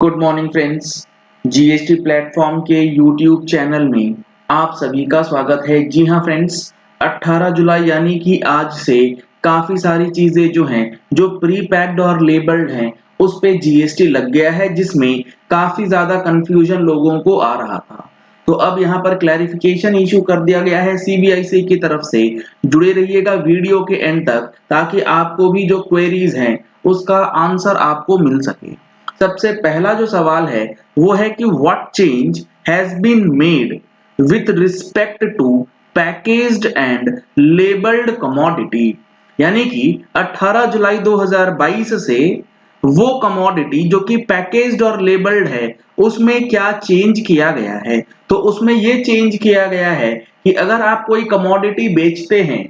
Good morning friends. GST platform के YouTube channel में आप सभी का स्वागत है। जी हाँ फ्रेंड्स, 18 जुलाई यानी कि आज से काफ़ी सारी चीज़ें जो हैं जो प्री पैक्ड और लेबल्ड हैं उस पे जीएसटी लग गया है, जिसमें काफ़ी ज़्यादा कंफ्यूजन लोगों को आ रहा था। तो अब यहाँ पर क्लैरिफिकेशन इशू कर दिया गया है सीबीआईसी की तरफ से। जुड़े रहिएगा वीडियो के एंड तक ताकि आपको भी जो क्वेरीज हैं उसका आंसर आपको मिल सके। सबसे पहला जो सवाल है वो है कि what change has been made with respect to packaged and labelled commodity. यानी कि 18 जुलाई 2022 से वो कमोडिटी जो कि पैकेज्ड और लेबल्ड है उसमें क्या चेंज किया गया है। तो उसमें ये चेंज किया गया है कि अगर आप कोई कमोडिटी बेचते हैं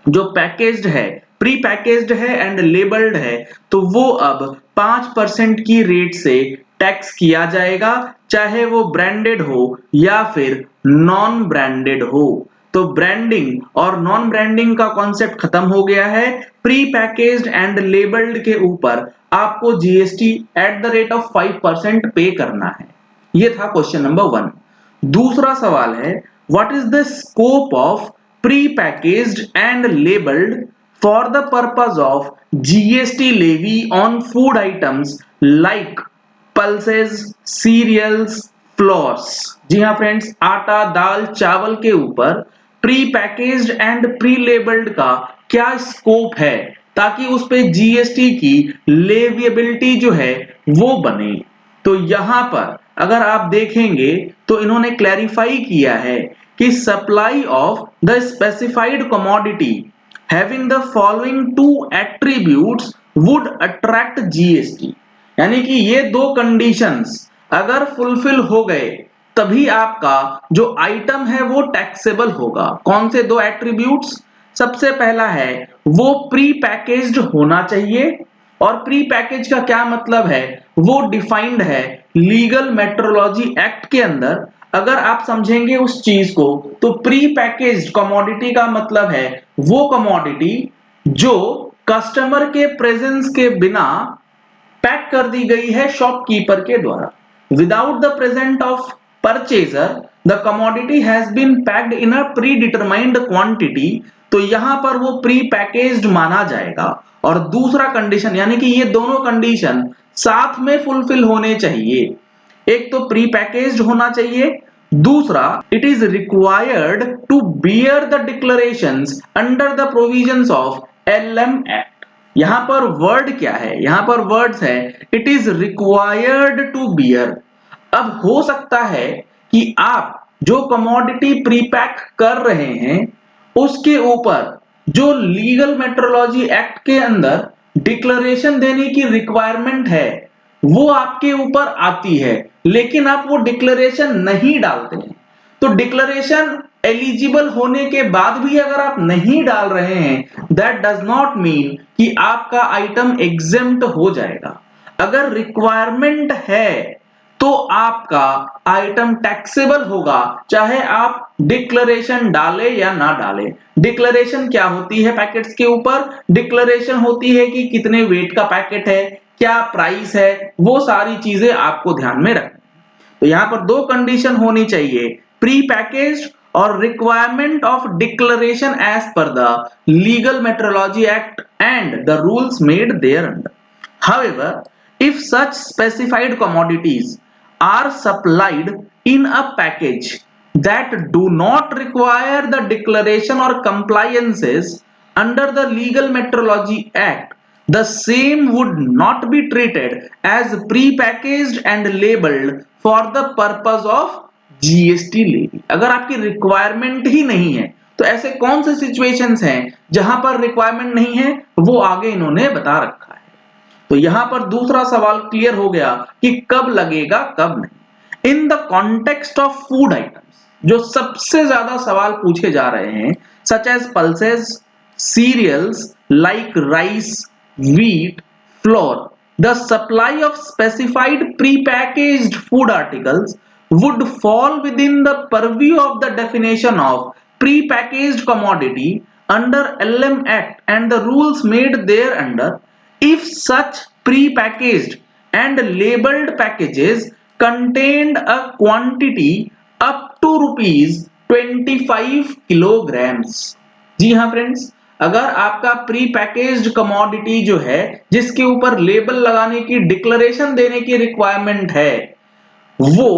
जो पैकेज्ड है, प्री पैकेज्ड है एंड लेबल्ड है, तो वो अब 5% की रेट से टैक्स किया जाएगा, चाहे वो ब्रांडेड हो या फिर नॉन ब्रांडेड हो। तो ब्रांडिंग और नॉन ब्रांडिंग का कॉन्सेप्ट खत्म हो गया है। प्री पैकेज्ड एंड लेबल्ड के ऊपर आपको GST at the rate of 5% पे करना है। ये था क्वेश्चन नंबर 1। दूसरा सवाल है, what is the scope of pre-packaged and labeled for the purpose of GST levy on food items like pulses, cereals, flours। जी हाँ फ्रेंड्स, आटा, दाल, चावल के ऊपर pre packaged and pre labelled का क्या स्कोप है ताकि उस पे जीएसटी की लेविएबिलिटी जो है वो बने। तो यहां पर अगर आप देखेंगे तो इन्होंने क्लैरिफाई किया है कि supply of the specified commodity having the following two attributes would attract GST. यानी कि ये दो कंडीशंस अगर फुलफिल हो गए तभी आपका जो आइटम है वो टैक्सेबल होगा। कौन से दो एट्रीब्यूट्स? सबसे पहला है वो प्री पैकेज्ड होना चाहिए, और प्री पैकेज का क्या मतलब है वो डिफाइंड है लीगल मेट्रोलॉजी एक्ट के अंदर। अगर आप समझेंगे उस चीज को तो प्री पैकेज्ड कमोडिटी का मतलब है वो कमोडिटी जो कस्टमर के प्रेजेंस के बिना पैक कर दी गई है शॉपकीपर के द्वारा। Without the present of purchaser the commodity has been packed in a predetermined quantity. तो यहां पर वो प्री पैकेज्ड माना जाएगा। और दूसरा कंडीशन, यानी कि ये दोनों कंडीशन साथ में फुलफिल होने चाहिए। एक तो प्री पैकेज्ड होना चाहिए, दूसरा it is required to bear the declarations under the provisions of LM act. यहां पर वर्ड क्या है? यहां पर वर्ड्स है it is required to bear. अब हो सकता है कि आप जो कमोडिटी प्रीपैक कर रहे हैं उसके ऊपर जो लीगल मेट्रोलॉजी एक्ट के अंदर डिक्लेरेशन देने की रिक्वायरमेंट है वो आपके ऊपर आती है, लेकिन आप वो डिक्लेरेशन नहीं डालते हैं। तो डिक्लेरेशन एलिजिबल होने के बाद भी अगर आप नहीं डाल रहे हैं दैट डज नॉट मीन कि आपका आइटम एग्जेम्प्ट हो जाएगा। अगर रिक्वायरमेंट है तो आपका आइटम टैक्सेबल होगा, चाहे आप डिक्लेरेशन डाले या ना डाले। डिक्लेरेशन क्या होती है? पैकेट्स के ऊपर डिक्लेरेशन होती है कि कितने वेट का पैकेट है, क्या प्राइस है, वो सारी चीजें आपको ध्यान में रखनी। तो यहां पर दो कंडीशन होनी चाहिए, प्री पैकेज्ड और requirement of declaration as per the legal metrology act and the rules made thereunder. However, if such specified commodities are supplied in a package that do not require the declaration or compliances under the Legal Metrology Act, the same would not be treated as pre-packaged and labeled for the purpose of GST levy. अगर आपकी requirement ही नहीं है तो ऐसे कौन से situations हैं जहां पर रिक्वायरमेंट नहीं है, वो आगे इन्होंने बता रखा है। तो यहां पर दूसरा सवाल क्लियर हो गया कि कब लगेगा कब नहीं। In the context of food items जो सबसे ज्यादा सवाल पूछे जा रहे हैं, such as pulses, cereals like rice, wheat, flour, the supply of specified pre-packaged food articles would fall within the purview of the definition of pre-packaged commodity under LM Act and the rules made thereunder if such pre-packaged and labeled packages contained a quantity up to rupees 25 kilograms। जी हाँ friends, अगर आपका pre packaged commodity जो है जिसके ऊपर label लगाने की declaration देने की रिक्वायरमेंट है वो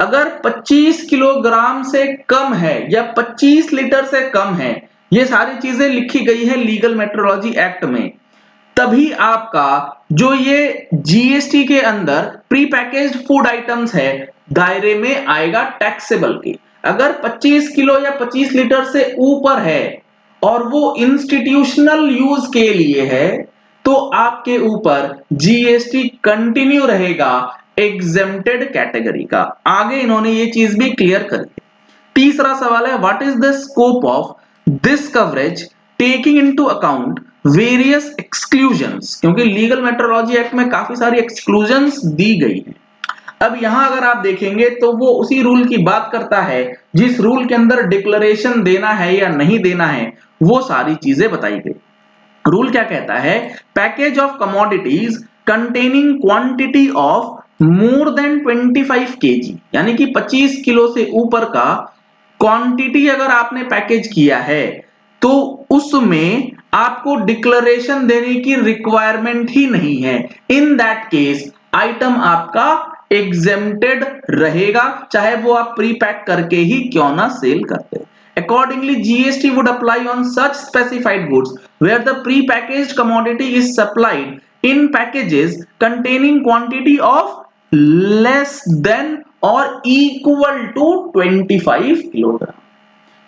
अगर 25 किलोग्राम से कम है या 25 लीटर से कम है, ये सारी चीजें लिखी गई है लीगल मेट्रोलॉजी एक्ट में, तभी आपका जो ये जीएसटी के अंदर प्री पैकेज्ड फूड आइटम्स है दायरे में आएगा टैक्सेबल के। अगर 25 किलो या 25 लीटर से ऊपर है और वो इंस्टीट्यूशनल यूज के लिए है तो आपके ऊपर जीएसटी कंटिन्यू रहेगा एग्जेम्प्टेड कैटेगरी का। आगे इन्होंने ये चीज भी क्लियर कर दी। तीसरा सवाल है what is the scope of this coverage taking into account various exclusions, क्योंकि लीगल मेट्रोलॉजी एक्ट में काफी सारी एक्सक्लूजन्स दी गई हैं। अब यहां अगर आप देखेंगे तो वो उसी रूल की बात करता है जिस रूल के अंदर डिक्लेरेशन देना है या नहीं देना है वो सारी चीजें बताई गई। रूल क्या कहता है, package of commodities containing quantity of more than 25 KG, यानी कि 25 किलो से ऊपर का क्वांटिटी अगर आपने पैकेज किया है तो उसमें आपको डिक्लेरेशन देने की रिक्वायरमेंट ही नहीं है। इन दैट केस आइटम आपका एग्जेम्प्टेड रहेगा, चाहे वो आप प्री पैक करके ही क्यों ना सेल करते। Accordingly, GST would apply on such specified goods where the pre-packaged commodity is supplied in packages containing quantity of less than or equal to 25 kilogram.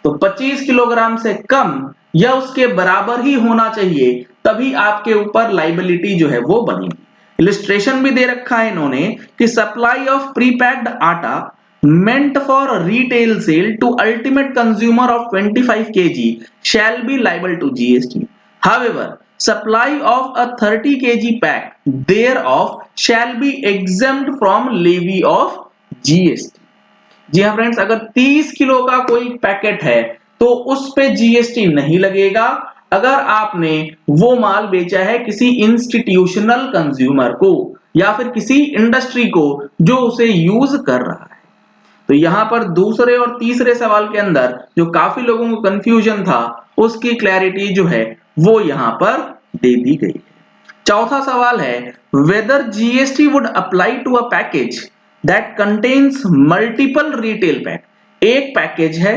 तो 25 किलोग्राम से कम या उसके बराबर ही होना चाहिए, तभी आपके ऊपर लाइबिलिटी जो है वो बनेगी। इलस्ट्रेशन भी दे रखा है इन्होंने कि सप्लाई ऑफ प्री पैक्ड आटा meant for retail sale to ultimate consumer of 25 kg shall be liable to GST. However, supply of a 30 kg pack thereof shall be exempt from levy of GST. जी हाँ friends, अगर 30 kilo का कोई packet है तो उस पे GST नहीं लगेगा अगर आपने वो माल बेचा है किसी इंस्टीट्यूशनल कंज्यूमर को या फिर किसी इंडस्ट्री को जो उसे यूज कर रहा है। तो यहां पर दूसरे और तीसरे सवाल के अंदर जो काफी लोगों को कंफ्यूजन था उसकी क्लैरिटी जो है वो यहां पर दे दी गई है। चौथा सवाल है whether GST would apply to a package that contains multiple retail pack. एक पैकेज है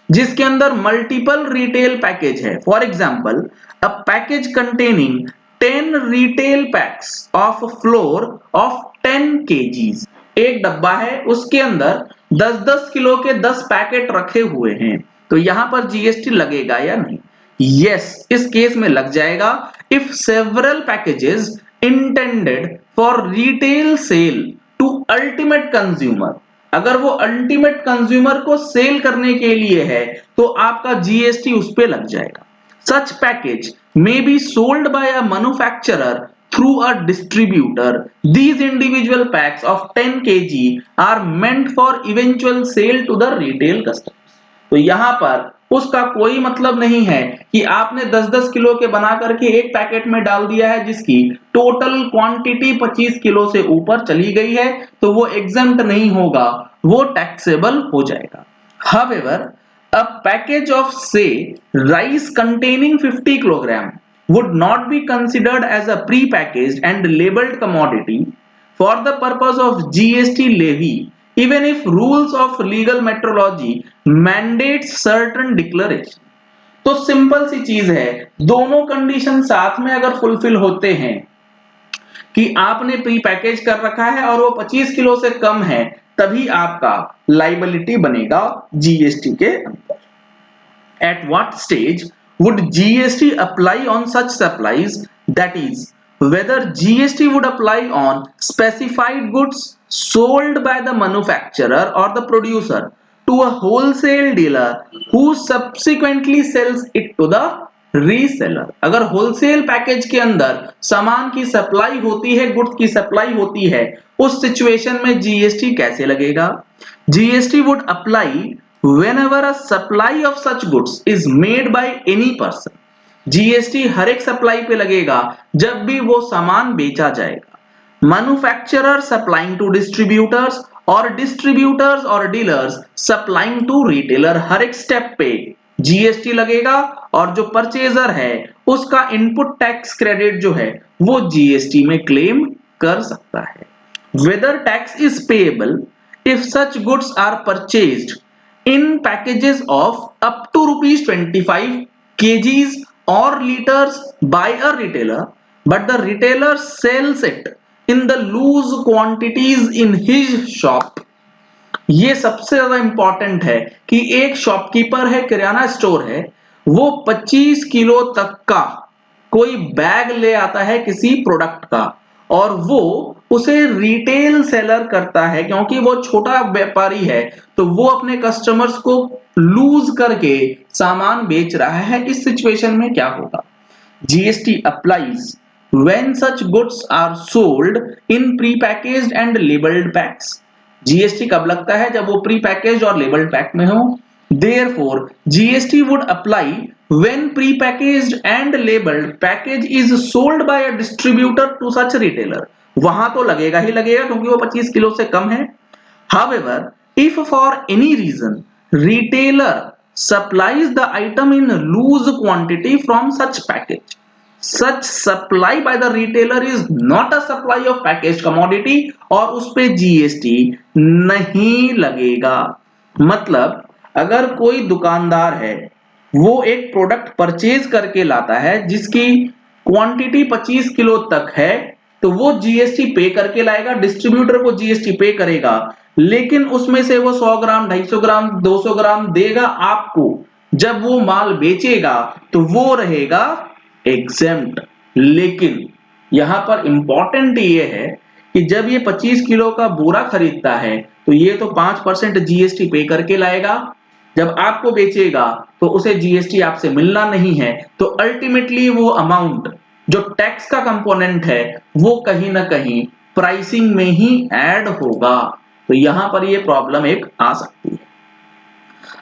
जिसके अंदर मल्टीपल रिटेल पैकेज है, for example a package containing 10 retail packs of flour of 10 KGs. एक डब्बा है उसके अंदर 10-10 किलो के 10 पैकेट रखे हुए हैं, तो यहां पर जीएसटी लगेगा या नहीं? यस, इस केस में लग जाएगा if several packages intended for retail sale to ultimate consumer. अगर वो अल्टीमेट कंज्यूमर को सेल करने के लिए है तो आपका जीएसटी उस पे लग जाएगा। सच package may be sold by a manufacturer through a distributor. These individual packs of 10 kg are meant for eventual sale to the retail customers. तो यहां पर उसका कोई मतलब नहीं है कि आपने 10-10 किलो के बना करके एक पैकेट में डाल दिया है जिसकी टोटल क्वांटिटी 25 किलो से ऊपर चली गई है तो वो एग्जम्प्ट नहीं होगा, वो टैक्सेबल हो जाएगा। However, a package of say rice containing 50 kilogram would not be considered as a pre-packaged and labeled commodity for the purpose of GST levy even if rules of legal metrology mandates certain declaration। तो simple सी चीज है, दोनों condition साथ में अगर fulfil होते हैं कि आपने प्री पैकेज कर रखा है और वो 25 किलो से कम है तभी आपका लाइबिलिटी बनेगा जीएसटी के अंदर। At what stage would GST apply on such supplies, that is whether GST would apply on specified goods sold by the manufacturer or the producer to a wholesale dealer who subsequently sells it to the reseller. अगर wholesale package के अंदर सामान की supply होती है, goods की supply होती है, उस सिचुएशन में जीएसटी कैसे लगेगा? GST would apply whenever a supply of such goods is made by any person। GST हर एक सप्लाई पे लगेगा जब भी वो सामान बेचा जाएगा। मैन्युफैक्चरर सप्लाइंग टू डिस्ट्रीब्यूटर्स और डिस्ट्रीब्यूटर्स और डीलर्स सप्लाइंग टू रिटेलर। हर एक स्टेप पे जीएसटी लगेगा और जो परचेजर है उसका इनपुट टैक्स क्रेडिट जो है वो जीएसटी में क्लेम कर सकता है। Whether tax is payable if such goods are purchased in packages of up to rupees 25 kgs or liters by a retailer, but the retailer sells it in the loose quantities in his shop। ये सबसे ज्यादा important है कि एक shopkeeper है, किराना store है, वो 25 kilo तक का कोई बैग ले आता है किसी प्रोडक्ट का और वो उसे रिटेल सेलर करता है, क्योंकि वो छोटा व्यापारी है तो वो अपने कस्टमर्स को लूज करके सामान बेच रहा है। इस सिचुएशन में क्या होगा? GST applies when such goods are sold in pre packaged and labelled packs. GST कब लगता है? जब वो प्री पैकेज्ड और लेबल्ड पैक में हो। Therefore, GST would apply when pre-packaged and labeled package is sold by a distributor to such retailer। वहां तो लगेगा ही लगेगा क्योंकि वो 25 किलो से कम है। However, if for any reason retailer supplies the item in loose quantity from such package, such supply by the retailer is not a supply of packaged commodity और उस पे जीएसटी नहीं लगेगा। मतलब अगर कोई दुकानदार है वो एक प्रोडक्ट परचेज करके लाता है जिसकी क्वांटिटी 25 किलो तक है तो वो जीएसटी पे करके लाएगा, डिस्ट्रीब्यूटर को जीएसटी पे करेगा, लेकिन उसमें से वो 100 ग्राम 250 ग्राम 200 ग्राम देगा आपको। जब वो माल बेचेगा तो वो रहेगा एग्जेम्प्ट। लेकिन यहां पर इंपॉर्टेंट ये है कि जब ये 25 किलो का बोरा खरीदता है तो ये तो 5% जीएसटी पे करके लाएगा। जब आपको बेचेगा तो उसे जीएसटी आपसे मिलना नहीं है, तो अल्टीमेटली वो अमाउंट जो टैक्स का कंपोनेंट है वो कहीं ना कहीं प्राइसिंग में ही ऐड होगा। तो यहां पर ये प्रॉब्लम एक आ सकती है।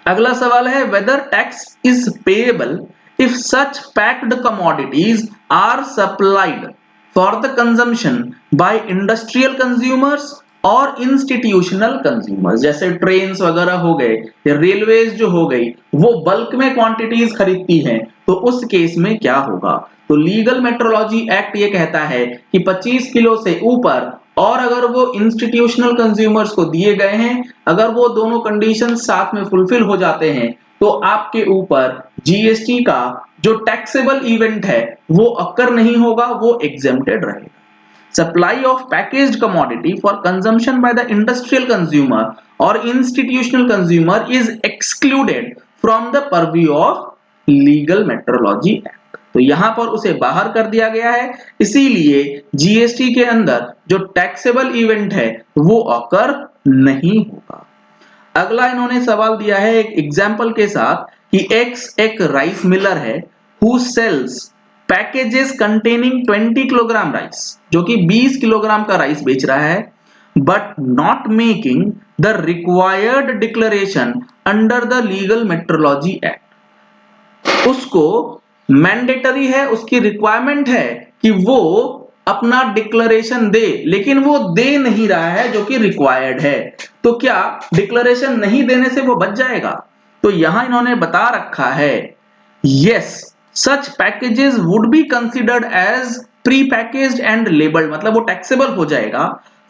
अगला सवाल है whether tax is payable if such packed commodities are supplied for the consumption by industrial consumers और इंस्टीट्यूशनल कंज्यूमर्स। जैसे ट्रेन्स वगैरह हो गए या रेलवेज जो हो गई वो बल्क में क्वांटिटीज खरीदती हैं, तो उस केस में क्या होगा? तो लीगल मेट्रोलॉजी एक्ट ये कहता है कि 25 किलो से ऊपर और अगर वो इंस्टीट्यूशनल कंज्यूमर्स को दिए गए हैं, अगर वो दोनों कंडीशन साथ में फुलफिल हो जाते हैं तो आपके ऊपर जीएसटी का जो टैक्सेबल इवेंट है वो अकर नहीं होगा, वो एग्जेम्प्टेड रहेगा। Supply of packaged commodity for consumption by the industrial consumer or institutional consumer is excluded from the purview of legal metrology act। तो यहां पर उसे बाहर कर दिया गया है, इसीलिए जीएसटी के अंदर जो टैक्सेबल इवेंट है वो अकर नहीं होगा। अगला इन्होंने सवाल दिया है एक एग्जाम्पल के साथ कि एक्स एक राइस मिलर है who sells packages containing 20 kilogram rice, जो कि 20 किलोग्राम का राइस बेच रहा है, but not making the required declaration under the legal metrology act. उसको मैंडेटरी है, उसकी रिक्वायरमेंट है कि वो अपना डिक्लेरेशन दे, लेकिन वो दे नहीं रहा है जो कि रिक्वायर्ड है। तो क्या डिक्लेरेशन नहीं देने से वो बच जाएगा? तो यहां इन्होंने बता रखा है yes such packages would be considered as pre-packaged and labeled, मतलब वो taxable हो जाएगा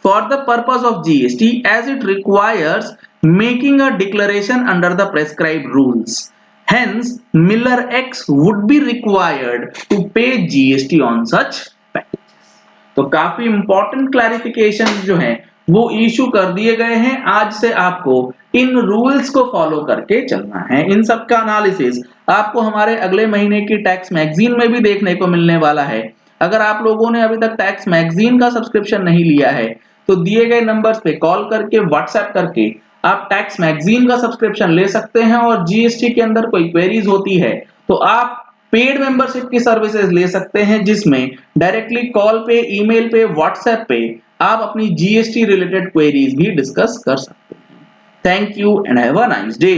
for the purpose of GST as it requires making a declaration under the prescribed rules। Hence, Miller X would be required to pay GST on such packages। तो काफी important clarification जो हैं वो issue कर दिए गए हैं। आज से आपको इन रूल्स को फॉलो करके चलना है। इन सब का एनालिसिस आपको हमारे अगले महीने की टैक्स मैगजीन में भी देखने को मिलने वाला है। अगर आप लोगों ने अभी तक टैक्स मैगजीन का सब्सक्रिप्शन नहीं लिया है तो दिए गए नंबर्स पे कॉल करके व्हाट्सएप करके आप टैक्स मैगजीन का सब्सक्रिप्शन ले सकते हैं। और जीएसटी के अंदर कोई क्वेरीज होती है तो आप पेड मेंबरशिप की सर्विसेज ले सकते हैं, जिसमें डायरेक्टली कॉल पे, ईमेल पे, व्हाट्सएप पे आप अपनी जीएसटी रिलेटेड क्वेरीज भी डिस्कस कर सकते हैं। Thank you and have a nice day.